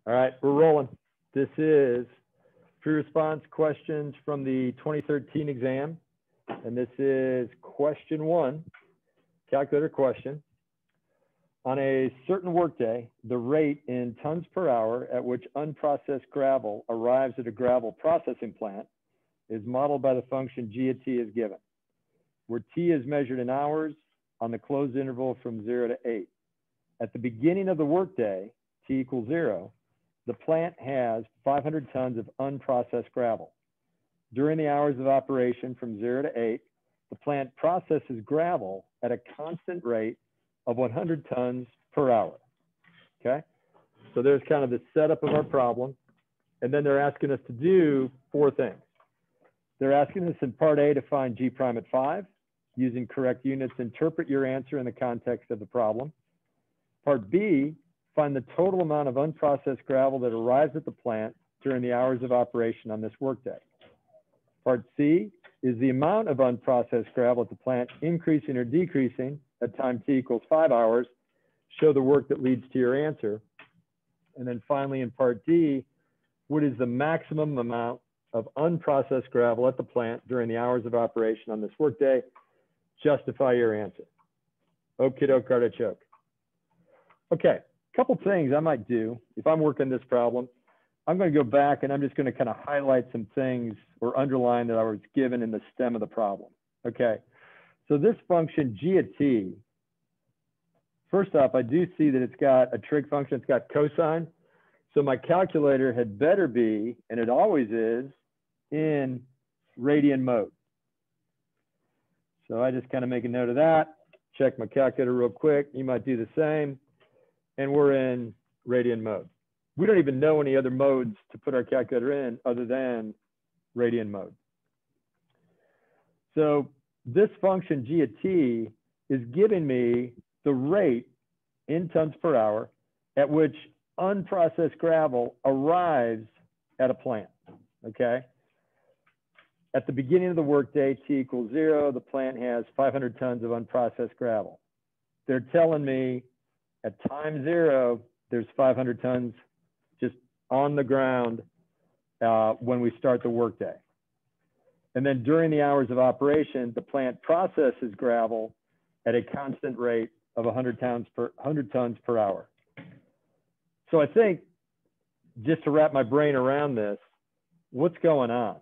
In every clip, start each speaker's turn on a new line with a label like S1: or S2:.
S1: All right, we're rolling. This is pre-response questions from the 2013 exam. And this is question 1, calculator question. On a certain workday, the rate in tons per hour at which unprocessed gravel arrives at a gravel processing plant is modeled by the function g at t is given, where t is measured in hours on the closed interval from 0 to 8. At the beginning of the workday, t equals 0, the plant has 500 tons of unprocessed gravel. During the hours of operation from 0 to 8, the plant processes gravel at a constant rate of 100 tons per hour. Okay, so there's kind of the setup of our problem. And then they're asking us to do 4 things. They're asking us in part A to find G prime at 5. Using correct units, interpret your answer in the context of the problem. Part B, find the total amount of unprocessed gravel that arrives at the plant during the hours of operation on this workday. Part C is the amount of unprocessed gravel at the plant increasing or decreasing at time t equals 5 hours. Show the work that leads to your answer. And then finally in part D, what is the maximum amount of unprocessed gravel at the plant during the hours of operation on this workday? Justify your answer. Okie doke, artichoke. Okay, a couple things I might do if I'm working this problem. I'm going to go back and I'm just going to kind of highlight some things or underline that I was given in the stem of the problem. Okay, so this function g at t, first off, I do see that it's got a trig function, it's got cosine. So my calculator had better be, and it always is, in radian mode. So I just kind of make a note of that, check my calculator real quick. You might do the same. And we're in radian mode. We don't even know any other modes to put our calculator in other than radian mode. So this function g at t is giving me the rate in tons per hour at which unprocessed gravel arrives at a plant, okay? At the beginning of the workday, t equals 0, the plant has 500 tons of unprocessed gravel. They're telling me at time 0, there's 500 tons just on the ground when we start the workday. And then during the hours of operation, the plant processes gravel at a constant rate of 100 tons per hour. So I think, just to wrap my brain around this, what's going on?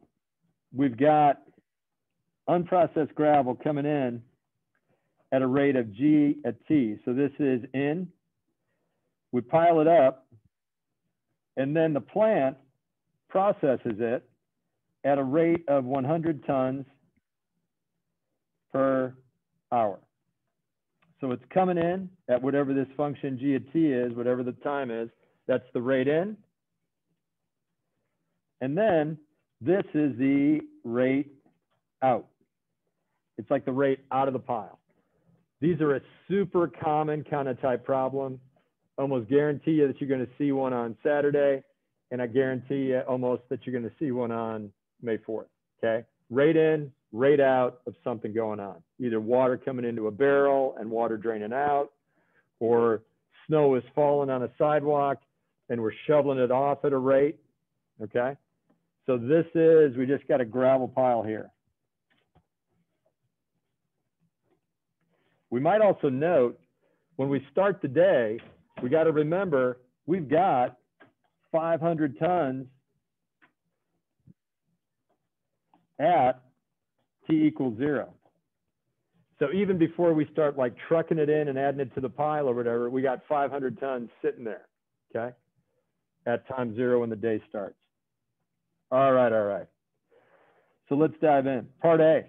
S1: We've got unprocessed gravel coming in at a rate of g at t. So this is in. We pile it up, and then the plant processes it at a rate of 100 tons per hour. So it's coming in at whatever this function g at t is, whatever the time is, that's the rate in. And then this is the rate out. It's like the rate out of the pile. These are a super common kind of type problem. Almost guarantee you that you're going to see one on Saturday, and I guarantee you almost that you're going to see one on May 4th, okay? Rate in, rate out of something going on. Either water coming into a barrel and water draining out, or snow is falling on a sidewalk and we're shoveling it off at a rate, okay? So this is, we just got a gravel pile here. We might also note, when we start the day, we got to remember we've got 500 tons at t equals 0. So even before we start like trucking it in and adding it to the pile or whatever, we got 500 tons sitting there, okay, at time 0 when the day starts. All right, all right. So let's dive in. Part A,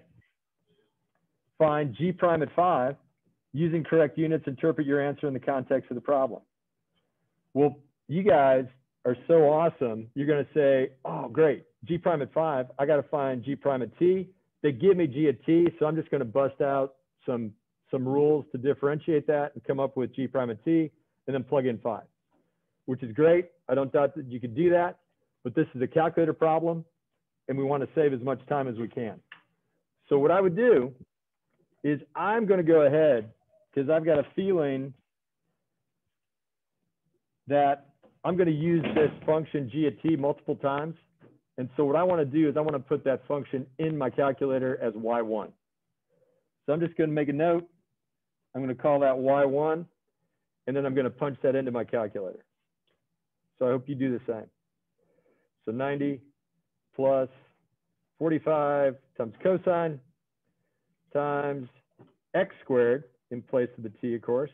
S1: find G prime at 5. Using correct units, interpret your answer in the context of the problem. Well, you guys are so awesome. You're going to say, oh, great, G prime at 5. I got to find G prime at t. They give me G at t, so I'm just going to bust out some rules to differentiate that and come up with G prime at t, and then plug in 5, which is great. I don't doubt that you could do that, but this is a calculator problem, and we want to save as much time as we can. So what I would do is I'm going to go ahead, because I've got a feeling that I'm going to use this function g at t multiple times. And so what I want to do is I want to put that function in my calculator as y1. So I'm just going to make a note. I'm going to call that y1, and then I'm going to punch that into my calculator. So I hope you do the same. So 90 plus 45 times cosine times x squared in place of the t, of course,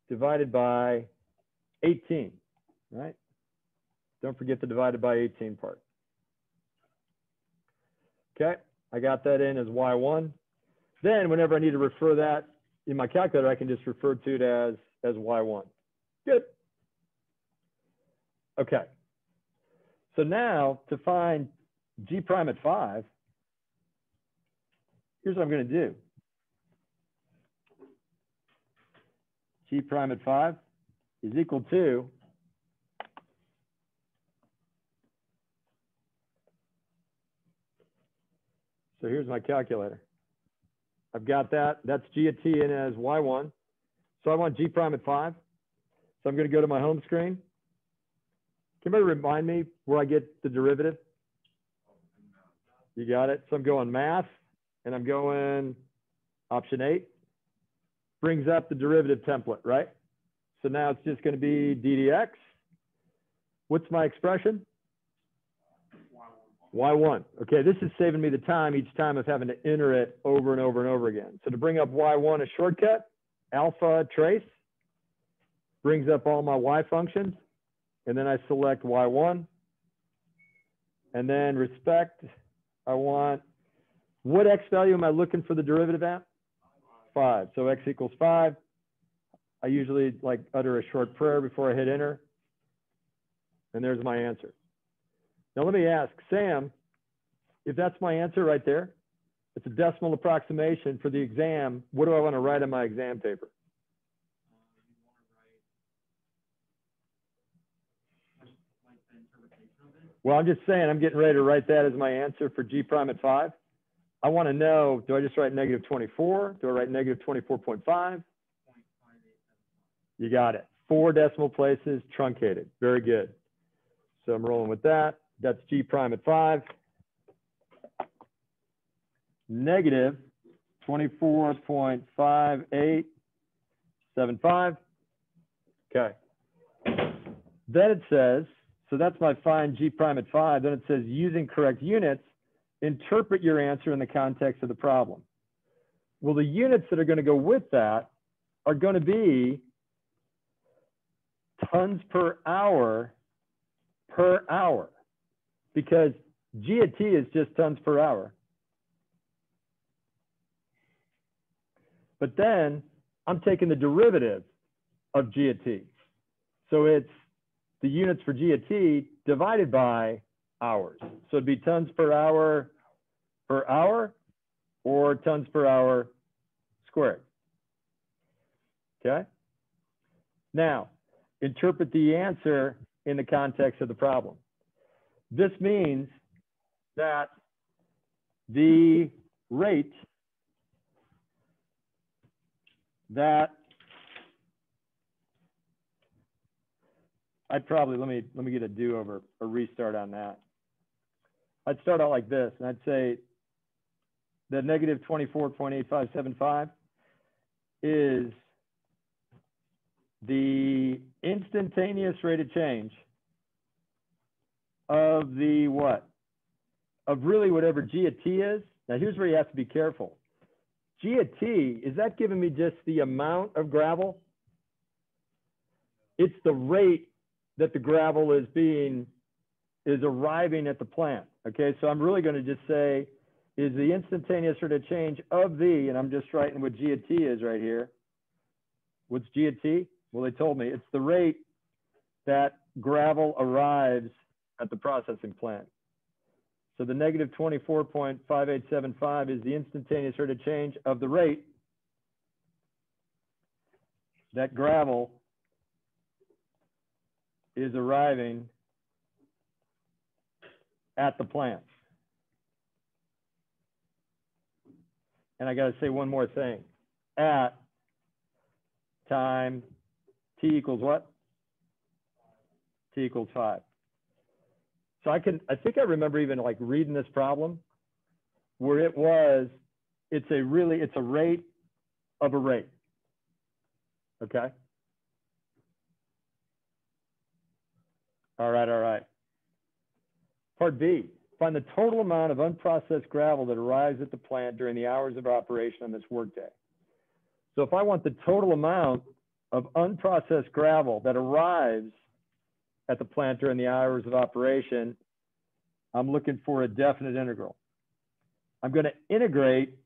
S1: divided by 18, right? Don't forget the divided by 18 part. Okay, I got that in as y1. Then whenever I need to refer that in my calculator, I can just refer to it as y1. Good. Okay. So now to find g prime at 5, here's what I'm going to do. G prime at 5 is equal to so here's my calculator. I've got that. That's g at t in as y1. So I want g prime at 5. So I'm going to go to my home screen. Can anybody remind me where I get the derivative? You got it. So I'm going math, and I'm going option 8. Brings up the derivative template, right? So now it's just going to be d dx. What's my expression? y1. Okay, this is saving me the time each time of having to enter it over and over and over again. So to bring up y1, a shortcut, alpha trace, brings up all my y functions, and then I select y1. And then respect, I want, what x value am I looking for the derivative at? 5. So x equals 5. I usually like utter a short prayer before I hit enter. And there's my answer. Now let me ask Sam, if that's my answer right there, it's a decimal approximation for the exam, what do I want to write on my exam paper? Well, I'm just saying, I'm getting ready to write that as my answer for g prime at 5. I want to know, do I just write negative 24? Do I write negative 24.5? You got it. 4 decimal places, truncated. Very good. So I'm rolling with that. That's g prime at 5. Negative 24.5875. Okay. Then it says, so that's my find g prime at 5. Then it says, using correct units, interpret your answer in the context of the problem. Well, the units that are going to go with that are going to be tons per hour, because g at t is just tons per hour. But then I'm taking the derivative of g at t. So it's the units for g at t divided by hours. So it'd be tons per hour or tons per hour squared. Okay? Now, interpret the answer in the context of the problem. This means that the rate that I'd probably, let me get a do-over, a restart on that. I'd start out like this, and I'd say the negative 24.8575 is the instantaneous rate of change of the what? Of really whatever g at t is. Now here's where you have to be careful. G at t, is that giving me just the amount of gravel? It's the rate that the gravel is arriving at the plant. Okay, so I'm really going to just say is the instantaneous rate of change of the, and I'm just writing what g at t is right here. What's g at t? Well, they told me it's the rate that gravel arrives at the processing plant. So the negative 24.5875 is the instantaneous rate of change of the rate that gravel is arriving at the plant. And I got to say one more thing. At time t equals what? T equals 5. So I think I remember even like reading this problem where it's a rate of a rate. Okay. All right. Part B, find the total amount of unprocessed gravel that arrives at the plant during the hours of operation on this workday. So if I want the total amount of unprocessed gravel that arrives at the plant during the hours of operation, I'm looking for a definite integral. I'm going to integrate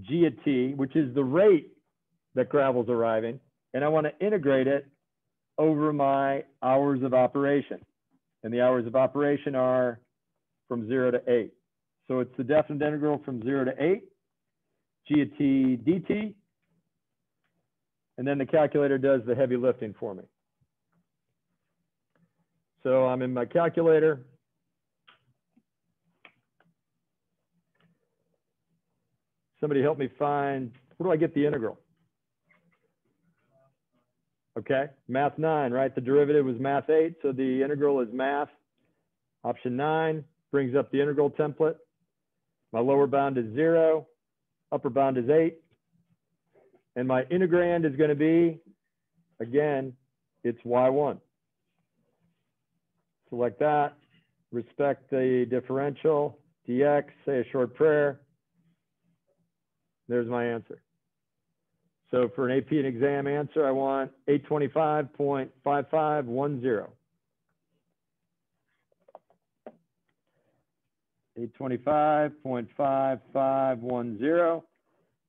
S1: G at T, which is the rate that gravel's arriving, and I want to integrate it over my hours of operation. And the hours of operation are from 0 to 8. So it's the definite integral from 0 to 8, G at T dt, and then the calculator does the heavy lifting for me. So I'm in my calculator. Somebody help me find, where do I get the integral? Okay, math 9, right? The derivative was math 8, so the integral is math. Option 9 brings up the integral template. My lower bound is 0, upper bound is 8. And my integrand is going to be, again, it's y1. Select that, respect the differential, dx, say a short prayer. There's my answer. So for an AP and exam answer, I want 825.5510. 825.5510.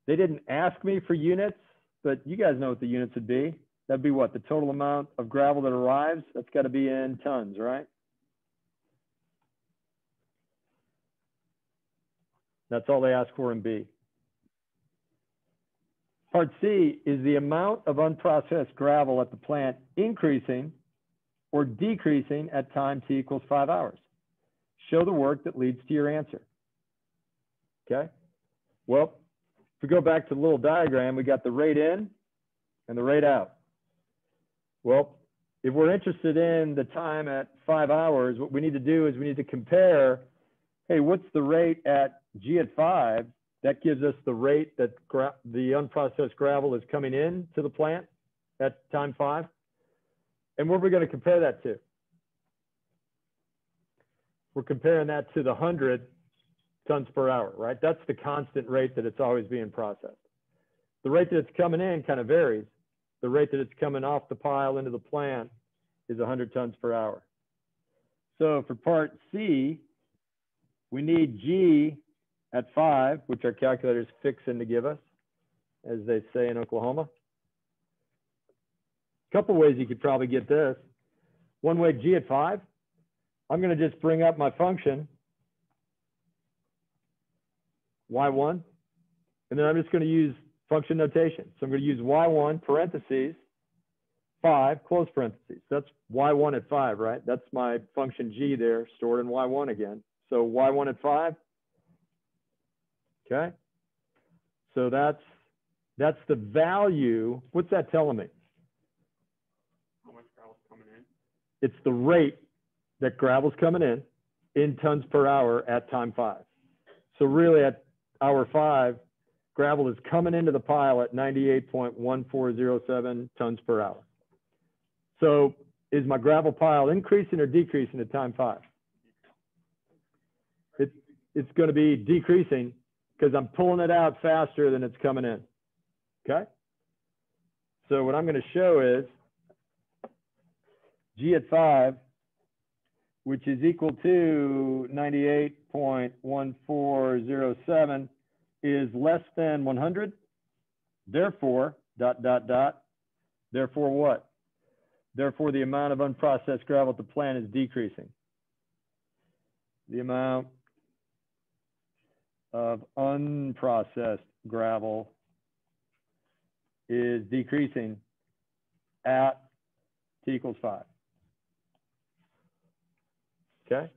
S1: They didn't ask me for units, but you guys know what the units would be. That'd be what? The total amount of gravel that arrives? That's got to be in tons, right? That's all they ask for in B. Part C is the amount of unprocessed gravel at the plant increasing or decreasing at time T equals 5 hours. Show the work that leads to your answer. Okay? Well, if we go back to the little diagram, we got the rate in and the rate out. Well, if we're interested in the time at 5 hours, what we need to do is we need to compare, hey, what's the rate at G at 5? That gives us the rate that the unprocessed gravel is coming in to the plant at time 5. And what are we going to compare that to? We're comparing that to the 100 tons per hour, right? That's the constant rate that it's always being processed. The rate that it's coming in kind of varies. The rate that it's coming off the pile into the plant is 100 tons per hour. So for part C, we need G at 5, which our calculator's fixing to give us, as they say in Oklahoma. A couple ways you could probably get this. One way, G at 5, I'm going to just bring up my function, y1, and then I'm just going to use function notation. So I'm going to use y1 parentheses 5 close parentheses. That's y1 at 5, right? That's my function g there stored in y1 again. So y1 at 5. Okay. So that's the value. What's that telling me?
S2: How much gravel's coming in?
S1: It's the rate that gravel's coming in tons per hour at time 5. So really at hour 5, gravel is coming into the pile at 98.1407 tons per hour. So is my gravel pile increasing or decreasing at time 5? It's going to be decreasing because I'm pulling it out faster than it's coming in. Okay? So what I'm going to show is G at 5, which is equal to 98.1407, is less than 100. Therefore, ... Therefore what? Therefore, the amount of unprocessed gravel at the plant is decreasing. The amount of unprocessed gravel is decreasing at T equals 5. Okay.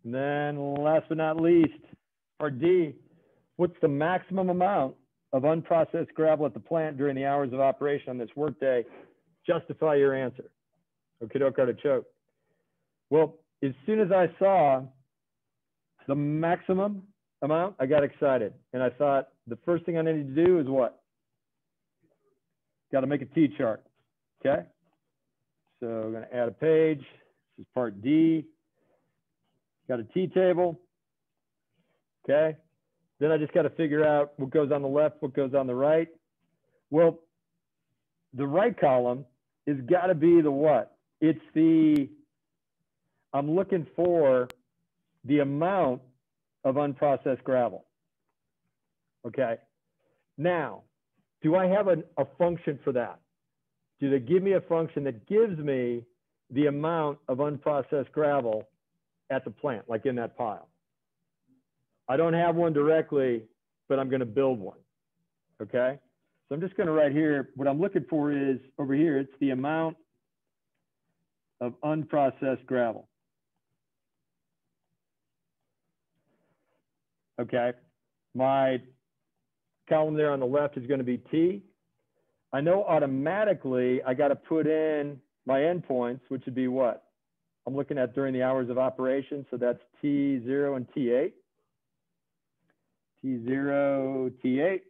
S1: And then last but not least, part D, what's the maximum amount of unprocessed gravel at the plant during the hours of operation on this workday. Justify your answer. Okie-doke, artichoke. Well, as soon as I saw the maximum amount, I got excited. And I thought the first thing I needed to do is what? Got to make a T-chart, okay? So I'm going to add a page. This is part D. Got a T-table, okay? Then I just got to figure out what goes on the left, what goes on the right. Well, the right column is got to be the what? It's the, I'm looking for the amount of unprocessed gravel. Okay. Now, do I have a function for that? Do they give me a function that gives me the amount of unprocessed gravel at the plant, like in that pile? I don't have one directly, but I'm going to build one. Okay. So I'm just going to write here, what I'm looking for is over here, it's the amount of unprocessed gravel. Okay. My column there on the left is going to be T. I know automatically I got to put in my endpoints, which would be what? I'm looking at during the hours of operation. So that's T0 and T8. T0, T8.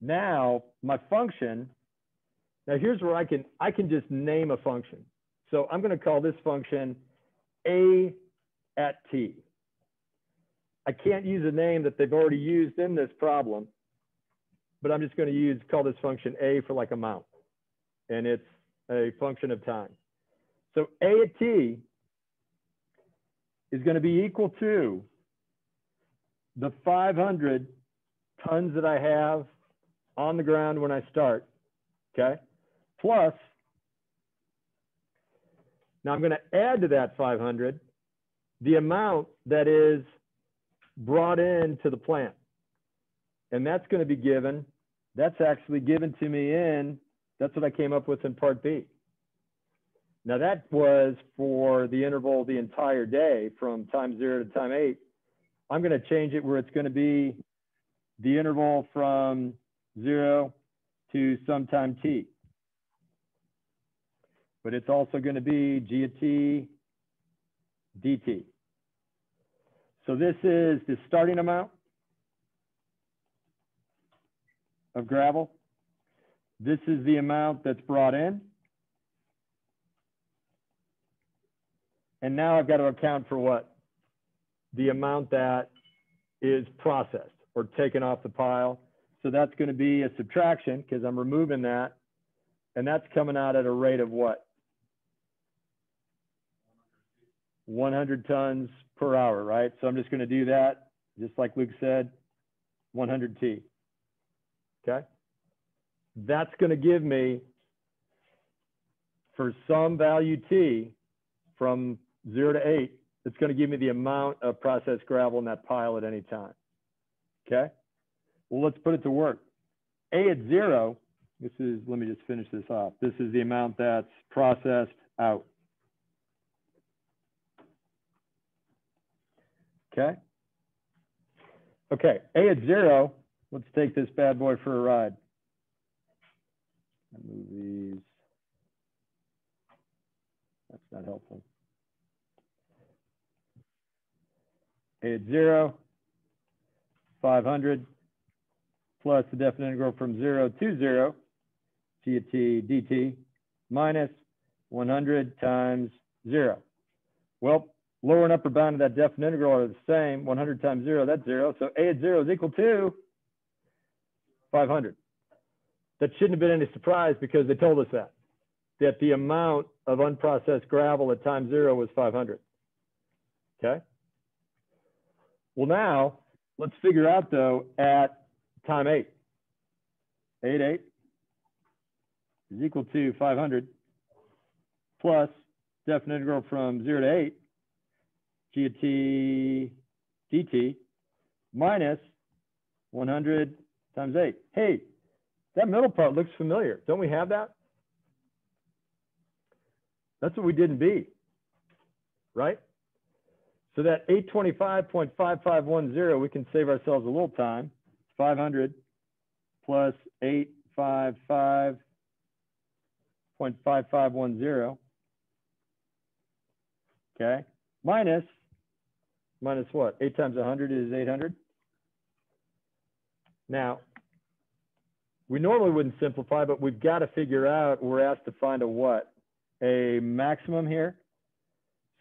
S1: Now my function, now here's where I can just name a function. So I'm going to call this function A at T. I can't use a name that they've already used in this problem, but I'm just going to call this function A for like amount, and it's a function of time. So A at T is going to be equal to the 500 tons that I have on the ground when I start, okay? Plus, now I'm going to add to that 500 the amount that is brought into the plant. And that's going to be given, that's actually given to me in, that's what I came up with in part B. Now that was for the interval the entire day from time 0 to time 8. I'm going to change it where it's going to be the interval from 0 to sometime T. But it's also going to be G at T, dt. So this is the starting amount of gravel. This is the amount that's brought in. And now I've got to account for what? The amount that is processed or taken off the pile. So that's going to be a subtraction because I'm removing that. And that's coming out at a rate of what? 100 tons per hour, right? So I'm just going to do that, just like Luke said, 100 T. Okay? That's going to give me, for some value T, from 0 to 8, it's going to give me the amount of processed gravel in that pile at any time. Okay? Well, let's put it to work. A at 0, this is, let me just finish this off. This is the amount that's processed out. Okay? Okay, A at 0, let's take this bad boy for a ride. I'll move these. That's not helpful. A at 0, 500, plus the definite integral from 0 to 0, G at T dt, minus 100 times 0. Well, lower and upper bound of that definite integral are the same. 100 times 0, that's 0. So A at 0 is equal to 500. That shouldn't have been any surprise because they told us that the amount of unprocessed gravel at time 0 was 500. Okay? Well, now let's figure out though at time 8. A at 8 is equal to 500 plus definite integral from 0 to 8, G at T dt, minus 100 times 8. Hey, that middle part looks familiar. Don't we have that? That's what we did in B, right? So that 825.5510, we can save ourselves a little time. 500 plus 855.5510. Okay, minus what? 8 times 100 is 800. Now, we normally wouldn't simplify, but we've got to figure out, we're asked to find a what? A maximum here.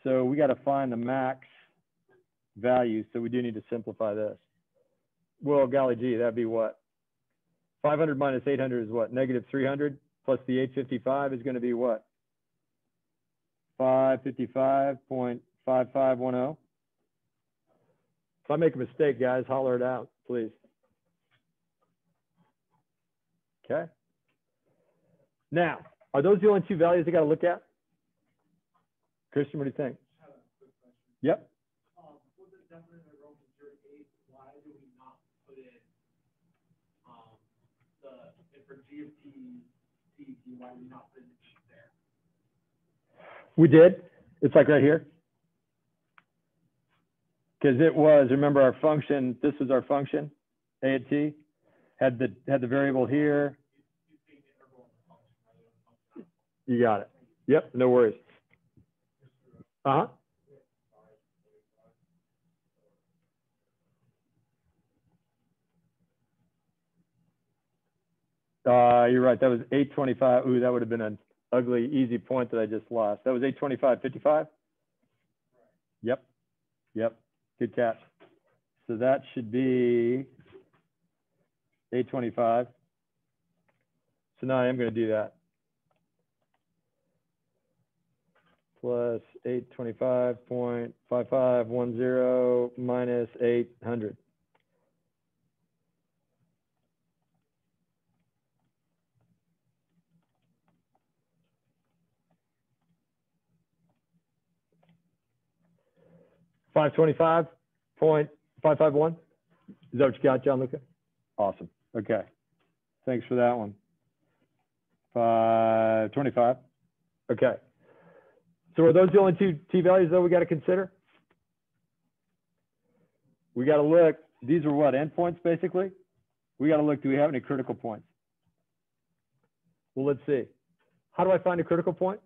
S1: So we got to find the max value. So we do need to simplify this. Well, golly gee, that'd be what? 500 minus 800 is what? Negative 300 plus the 855 is going to be what? 555.5510. If I make a mistake, guys, holler it out, please. Okay. Now, are those the only two values I got to look at? Christian, what do you think? Yep.
S3: With the definite interval from 0 to 8, why do we not put in for G of T, why do we not put in the 8 there?
S1: We did. It's like right here. Because it was, remember our function, this was our function, A at T, had the variable here. You got it. Yep, no worries. Uh-huh. You're right. That was 825. Ooh, that would have been an ugly, easy point that I just lost. That was 825.55. Yep. Yep. Good catch. So that should be 825. So now I am going to do that. Plus 825.5510 minus 800. $525.551. Is that what you got, Gianluca? Awesome. Okay. Thanks for that one. 525. Okay. So are those the only two t-values that we got to consider? We got to look. These are what, endpoints basically? We got to look, do we have any critical points? Well, let's see. How do I find a critical point?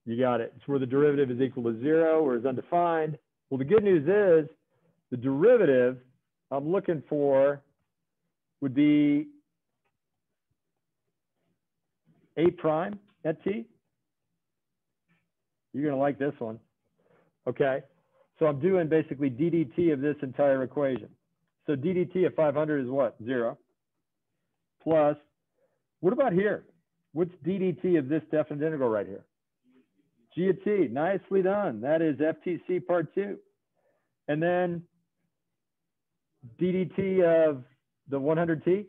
S1: You got it. It's where the derivative is equal to 0 or is undefined. Well, the good news is the derivative I'm looking for would be A prime at t. You're going to like this one. Okay. So I'm doing basically ddt of this entire equation. So ddt of 500 is what? 0. Plus, what about here? What's ddt of this definite integral right here? G of t. Nicely done. That is FTC part 2. And then ddt of the 100t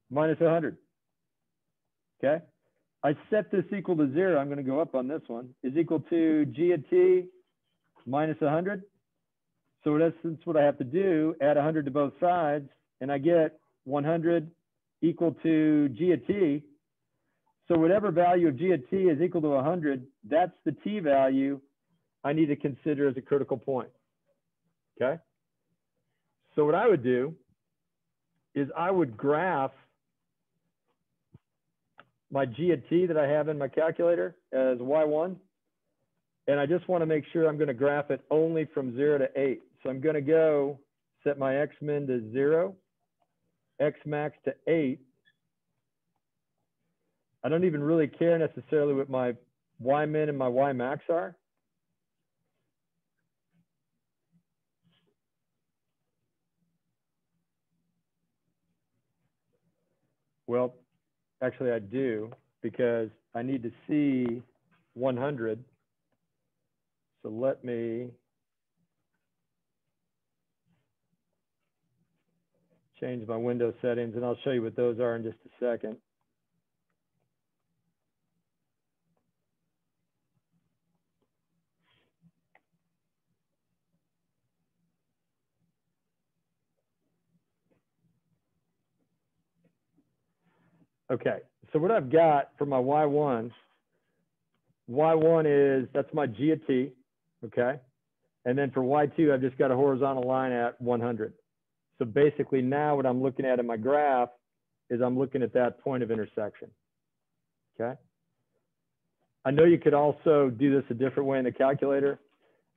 S1: minus 100. Okay. I set this equal to 0. I'm going to go up on this one. Is equal to G of t minus 100. So in essence, what I have to do, add 100 to both sides, and I get 100 equal to G of t. So whatever value of G of t is equal to 100, that's the t value I need to consider as a critical point. Okay. So what I would do is I would graph my G of t that I have in my calculator as y1. And I just want to make sure I'm going to graph it only from 0 to 8. So I'm going to go set my x min to 0, x max to 8. I don't even really care necessarily what my y min and my y max are. Well, actually I do, because I need to see 100. So let me change my window settings, and I'll show you what those are in just a second. Okay, so what I've got for my y1 is, that's my G of t, okay? And then for y2, I've just got a horizontal line at 100. So basically now what I'm looking at in my graph is I'm looking at that point of intersection, okay? I know you could also do this a different way in the calculator.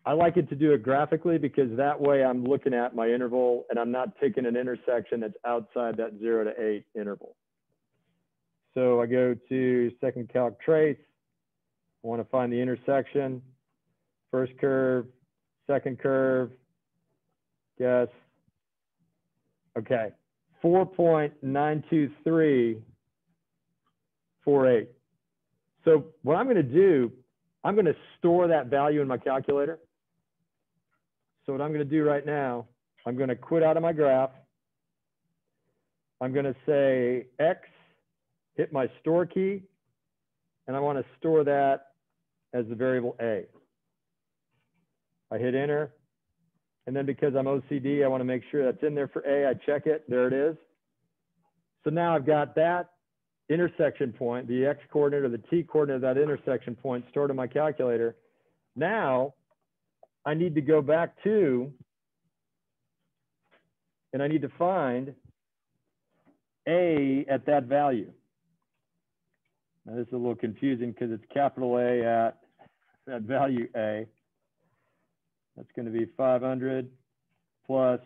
S1: I like it to do it graphically because that way I'm looking at my interval and I'm not picking an intersection that's outside that 0 to 8 interval. So I go to second calc trace. I want to find the intersection, first curve, second curve, guess. Okay, 4.92348. So what I'm going to do, I'm going to store that value in my calculator. So what I'm going to do right now, I'm going to quit out of my graph. I'm going to say X, hit my store key, and I want to store that as the variable A. I hit enter, and then because I'm OCD, I want to make sure that's in there for A. I check it, there it is. So now I've got that intersection point, the X coordinate or the T coordinate of that intersection point stored in my calculator. Now I need to go back to, and I need to find A at that value. Now this is a little confusing because it's capital A at that value A. That's going to be 500 plus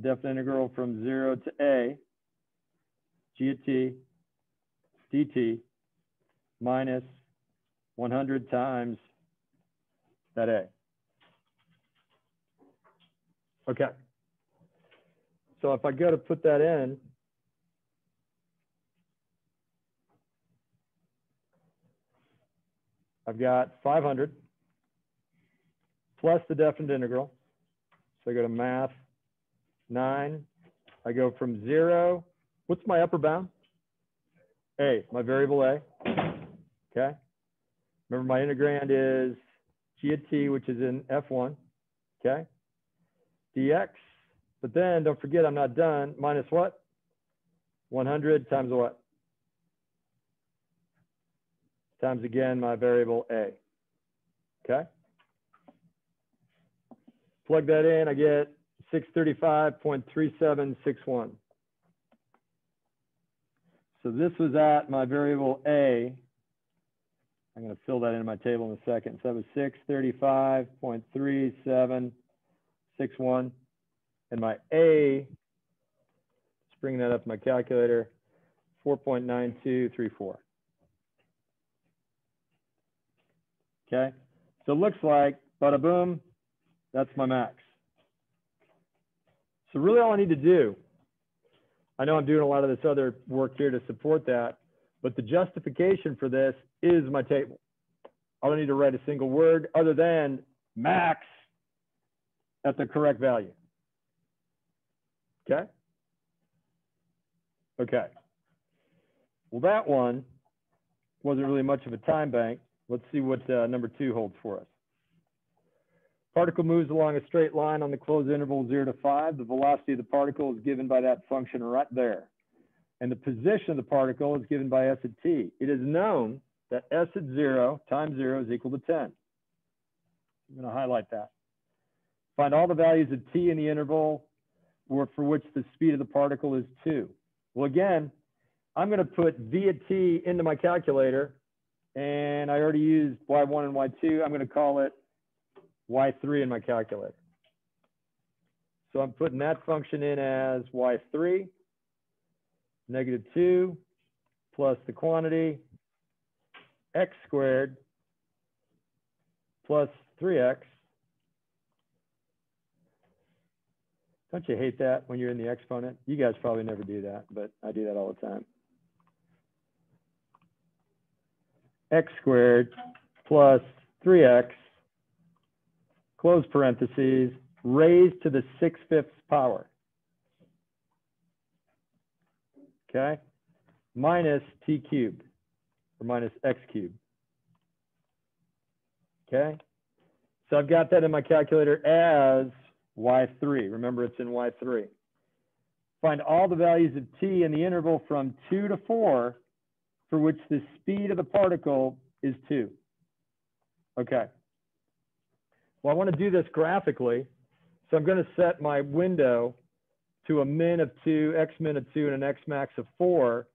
S1: definite integral from 0 to A, G of T, dt, minus 100 times that A. Okay. So if I go to put that in, I've got 500 plus the definite integral. So I go to math 9. I go from 0. What's my upper bound? A, my variable A. Okay. Remember my integrand is G of T, which is in F1. Okay. Dx. But then don't forget I'm not done. Minus what? 100 times what? Times again my variable A. Okay. Plug that in, I get 635.3761. So this was at my variable A. I'm going to fill that into my table in a second. So that was 635.3761. And my A, let's bring that up in my calculator, 4.9234. Okay, so it looks like, bada boom, that's my max. So really all I need to do, I know I'm doing a lot of this other work here to support that, but the justification for this is my table. I don't need to write a single word other than max at the correct value. Okay? Okay. Well, that one wasn't really much of a time bank. Let's see what number 2 holds for us. Particle moves along a straight line on the closed interval 0 to 5. The velocity of the particle is given by that function right there. And the position of the particle is given by S at t. It is known that S at 0 times 0 is equal to 10. I'm going to highlight that. Find all the values of t in the interval for which the speed of the particle is 2. Well, again, I'm going to put v at t into my calculator. And I already used y1 and y2. I'm going to call it y3 in my calculator. So I'm putting that function in as y3, negative 2, plus the quantity, x squared, plus 3x. Don't you hate that when you're in the exponent? You guys probably never do that, but I do that all the time. X squared plus 3x, close parentheses, raised to the 6/5 power. Okay? Minus t cubed, or minus x cubed. Okay? So I've got that in my calculator as y3. Remember, it's in y3. Find all the values of t in the interval from 2 to 4 for which the speed of the particle is 2. Okay. Well, I want to do this graphically, so I'm going to set my window to a min of 2, x min of 2, and an x max of 4,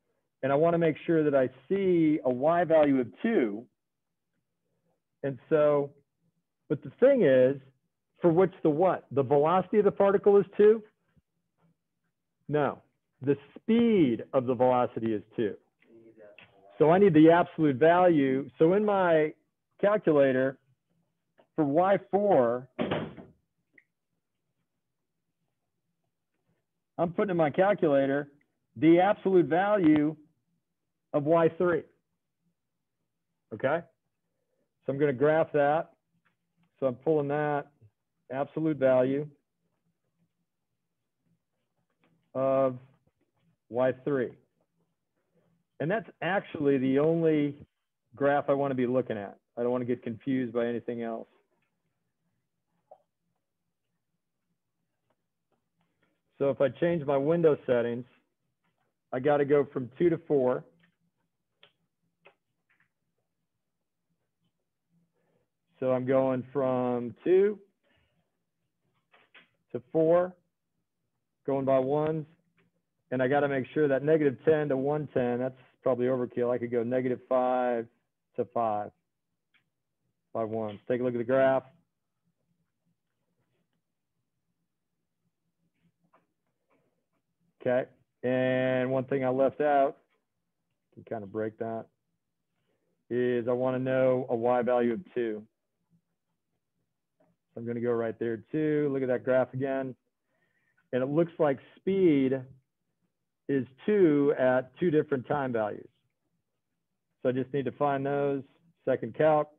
S1: and I want to make sure that I see a y value of 2. And so, but the thing is, for which the what? The velocity of the particle is 2? No, the speed of the velocity is 2. So I need the absolute value. So in my calculator, for y4, I'm putting in my calculator the absolute value of y3. Okay? So I'm going to graph that. So I'm pulling that absolute value of y3. And that's actually the only graph I want to be looking at. I don't want to get confused by anything else. So if I change my window settings, I got to go from 2 to 4. So I'm going from 2 to 4, going by ones. And I got to make sure that negative 10 to 110, that's probably overkill. I could go negative 5 to 5 by ones. Take a look at the graph. Okay, and one thing I left out, can kind of break that, is I want to know a y value of 2. So I'm going to go right there, 2. Look at that graph again. And it looks like speed is 2 at 2 different time values. So I just need to find those. Second calc,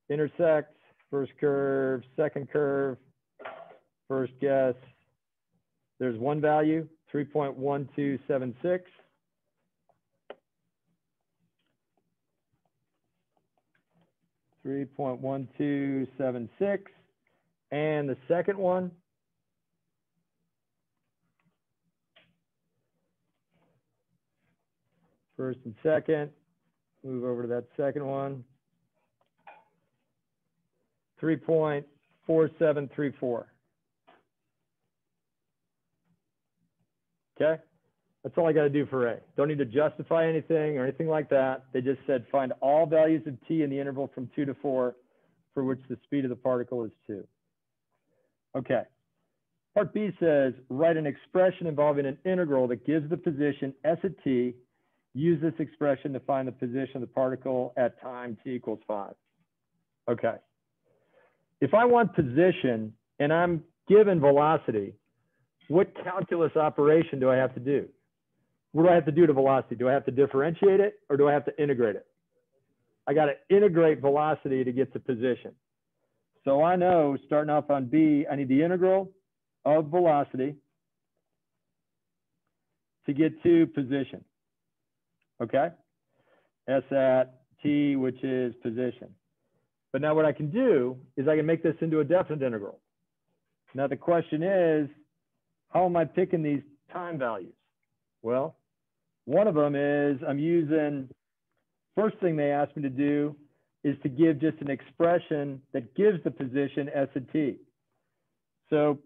S1: intersect, first curve, second curve, first guess. There's one value, 3.1276. And the second one, first and second, move over to that second one, 3.4734. Okay, that's all I got to do for A. Don't need to justify anything or anything like that. They just said find all values of t in the interval from 2 to 4 for which the speed of the particle is 2. Okay, part B says write an expression involving an integral that gives the position s at t. Use this expression to find the position of the particle at time t equals 5. Okay, if I want position and I'm given velocity, what calculus operation do I have to do? What do I have to do to velocity? Do I have to differentiate it or do I have to integrate it? I got to integrate velocity to get to position. So I know starting off on B, I need the integral of velocity to get to position. Okay? S at t, which is position. But now what I can do is I can make this into a definite integral. Now the question is, how am I picking these time values? Well, one of them is I'm using, first thing they asked me to do is to give just an expression that gives the position s at t. So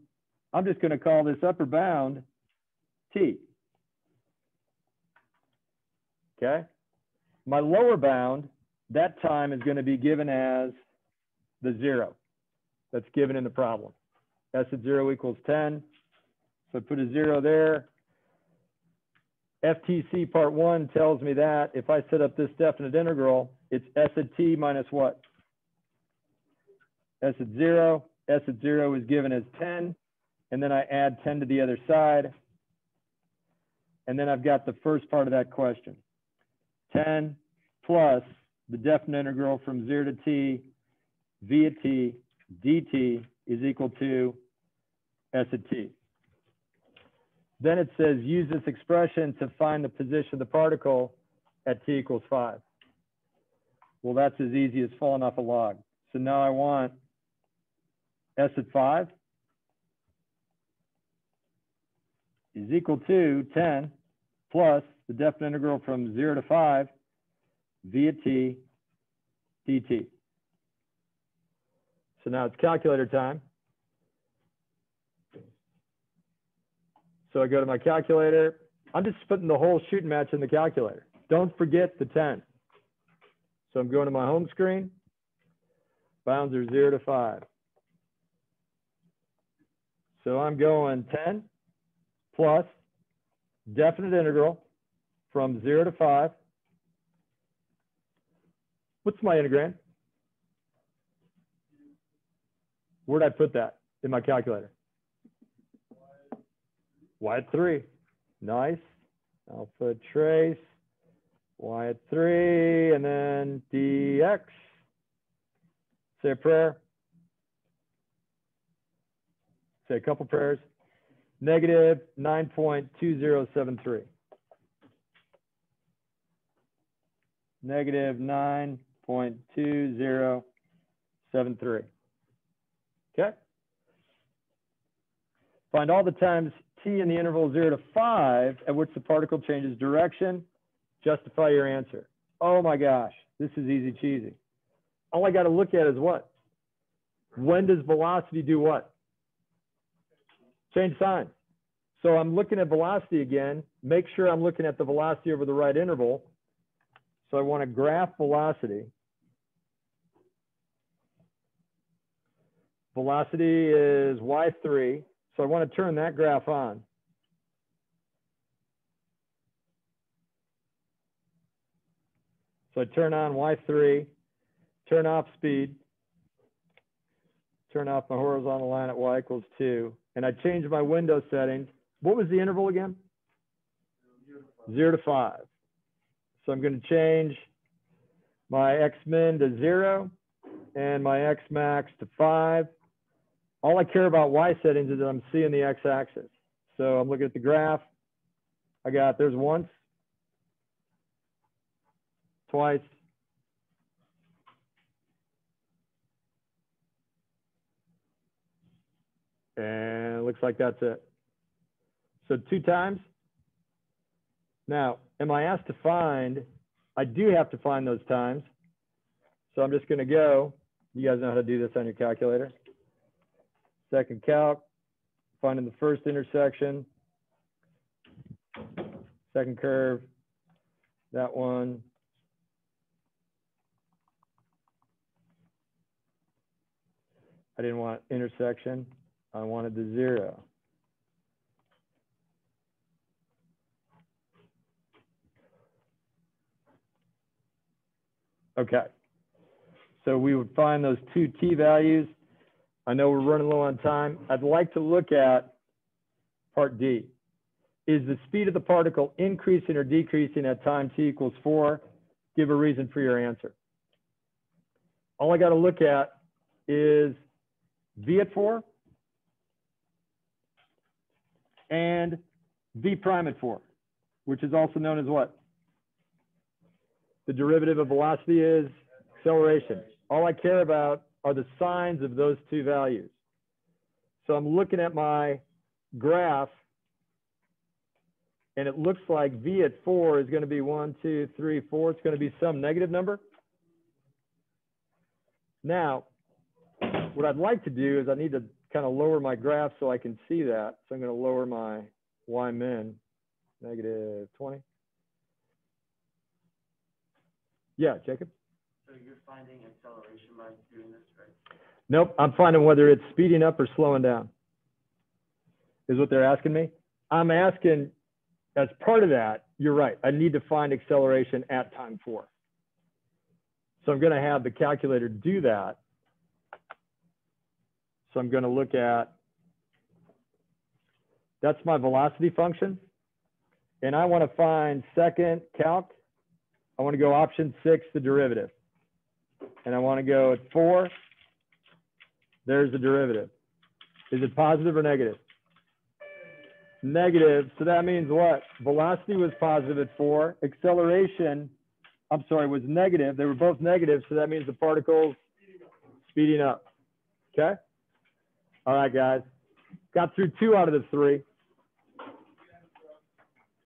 S1: I'm just going to call this upper bound t. Okay? My lower bound, that time is going to be given as the 0 that's given in the problem. S at 0 equals 10. So I put a 0 there. FTC part 1 tells me that if I set up this definite integral, it's s at t minus what? S at 0. S at 0 is given as 10. And then I add 10 to the other side. And then I've got the first part of that question. 10 plus the definite integral from 0 to t v at t dt is equal to s at t. Then it says use this expression to find the position of the particle at t equals 5. Well, that's as easy as falling off a log. So now I want s at 5 is equal to 10 plus the definite integral from 0 to 5 v at t dt. So now it's calculator time. So I go to my calculator. I'm just putting the whole shooting match in the calculator. Don't forget the 10. So I'm going to my home screen. Bounds are 0 to 5. So I'm going 10 plus definite integral from 0 to 5. What's my integrand? Where'd I put that in my calculator? Y at 3. Nice. Alpha trace. Y at 3. And then dx. Say a prayer. Say a couple prayers. Negative 9.2073. Negative 9.2073. Okay. Find all the times t in the interval 0 to 5 at which the particle changes direction. Justify your answer. Oh my gosh, this is easy cheesy. All I got to look at is what? When does velocity do what? Change sign. So I'm looking at velocity again. Make sure I'm looking at the velocity over the right interval. So I want to graph velocity. Velocity is y3. So I want to turn that graph on. So I turn on y3, turn off speed, turn off my horizontal line at y equals 2, and I change my window settings. What was the interval again? 0 to 5. So I'm going to change my x min to 0 and my x max to 5. All I care about y settings is that I'm seeing the x-axis. So I'm looking at the graph. I got, there's once, twice, and it looks like that's it. So 2 times. Now, am I asked to find, I do have to find those times. So I'm just going to go, you guys know how to do this on your calculator. Second calc, finding the first intersection, second curve, that one. I didn't want intersection, I wanted the 0. Okay, so we would find those 2 t values. I know we're running low on time. I'd like to look at part D. Is the speed of the particle increasing or decreasing at time t equals 4? Give a reason for your answer. All I got to look at is v at 4 and v prime at 4, which is also known as what? The derivative of velocity is acceleration. All I care about are the signs of those 2 values. So I'm looking at my graph, and it looks like v at 4 is going to be 1, 2, 3, 4. It's going to be some negative number. Now, what I'd like to do is I need to kind of lower my graph so I can see that. So I'm going to lower my y min, negative 20. Yeah, Jacob?
S4: So you're finding acceleration by doing this, right?
S1: Nope, I'm finding whether it's speeding up or slowing down, is what they're asking me. I'm asking, as part of that, you're right, I need to find acceleration at time 4. So I'm going to have the calculator do that. So I'm going to look at, that's my velocity function. And I want to find second calc. I want to go option 6, the derivative. And I want to go at 4. There's the derivative. Is it positive or negative? Negative. So that means what? Velocity was positive at 4. Acceleration, I'm sorry, was negative. They were both negative. So that means the particle's speeding up. Okay? All right, guys. Got through 2 out of the 3.